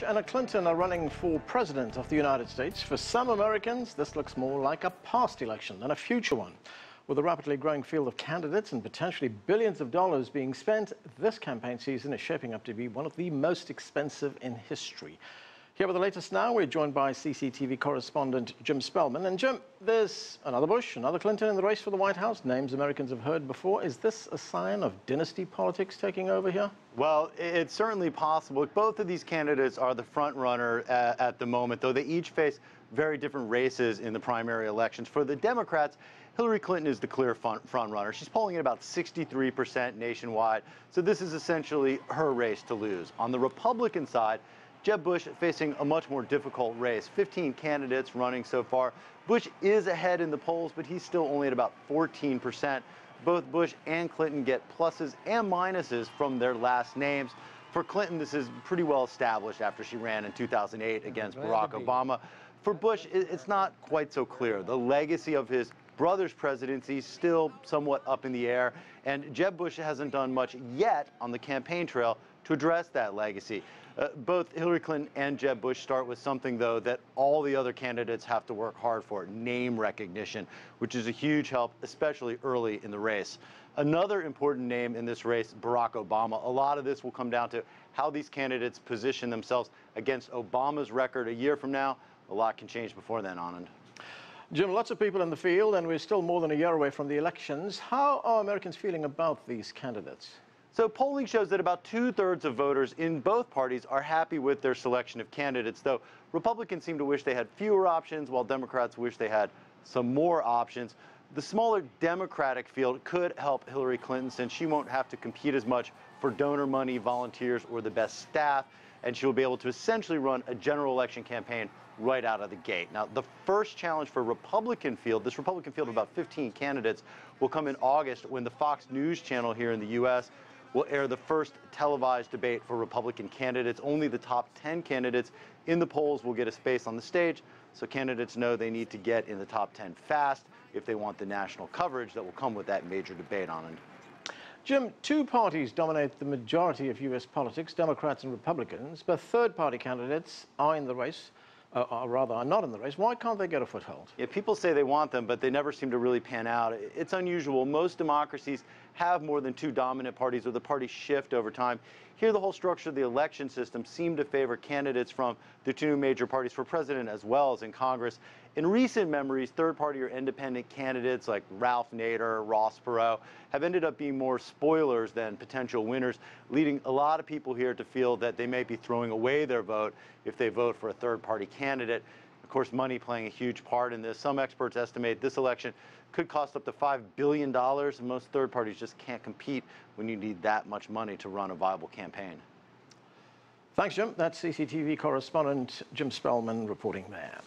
And Clinton are running for president of the United States. For some Americans, this looks more like a past election than a future one. With a rapidly growing field of candidates and potentially billions of dollars being spent, this campaign season is shaping up to be one of the most expensive in history. Here with the latest now, we're joined by CCTV correspondent Jim Spellman. And Jim, there's another Bush, another Clinton in the race for the White House, names Americans have heard before. Is this a sign of dynasty politics taking over here? Well, it's certainly possible. Both of these candidates are the front runner at the moment, though they each face very different races in the primary elections. For the Democrats, Hillary Clinton is the clear front runner. She's polling at about 63% nationwide, so this is essentially her race to lose. On the Republican side, Jeb Bush facing a much more difficult race. 15 candidates running so far. Bush is ahead in the polls, but he's still only at about 14%. Both Bush and Clinton get pluses and minuses from their last names. For Clinton, this is pretty well established after she ran in 2008 against Barack Obama. For Bush, it's not quite so clear. The legacy of his brother's presidency is still somewhat up in the air, and Jeb Bush hasn't done much yet on the campaign trail to address that legacy. Both Hillary Clinton and Jeb Bush start with something, though, that all the other candidates have to work hard for: name recognition, which is a huge help, especially early in the race. Another important name in this race, Barack Obama. A lot of this will come down to how these candidates position themselves against Obama's record a year from now. A lot can change before then, Anand. Jim, lots of people in the field, and we're still more than a year away from the elections. How are Americans feeling about these candidates? So polling shows that about 2/3 of voters in both parties are happy with their selection of candidates, though Republicans seem to wish they had fewer options, while Democrats wish they had some more options. The smaller Democratic field could help Hillary Clinton, since she won't have to compete as much for donor money, volunteers, or the best staff, and she'll be able to essentially run a general election campaign right out of the gate. Now, the first challenge for Republican field, this Republican field of about 15 candidates, will come in August, when the Fox News channel here in the U.S. will air the first televised debate for Republican candidates. Only the top 10 candidates in the polls will get a space on the stage, so candidates know they need to get in the top 10 fast if they want the national coverage that will come with that major debate on it. Jim, two parties dominate the majority of U.S. politics, Democrats and Republicans, but third-party candidates are in the race. Are not in the race. Why can't they get a foothold? Yeah, people say they want them, but they never seem to really pan out. It's unusual. Most democracies have more than two dominant parties, or the parties shift over time. Here, the whole structure of the election system seemed to favor candidates from the two major parties for president as well as in Congress. In recent memories, third-party or independent candidates like Ralph Nader, Ross Perot have ended up being more spoilers than potential winners, leading a lot of people here to feel that they may be throwing away their vote if they vote for a third-party candidate. Of course, money playing a huge part in this. Some experts estimate this election could cost up to $5 billion. Most third parties just can't compete when you need that much money to run a viable campaign. Thanks, Jim. That's CCTV correspondent Jim Spellman reporting there.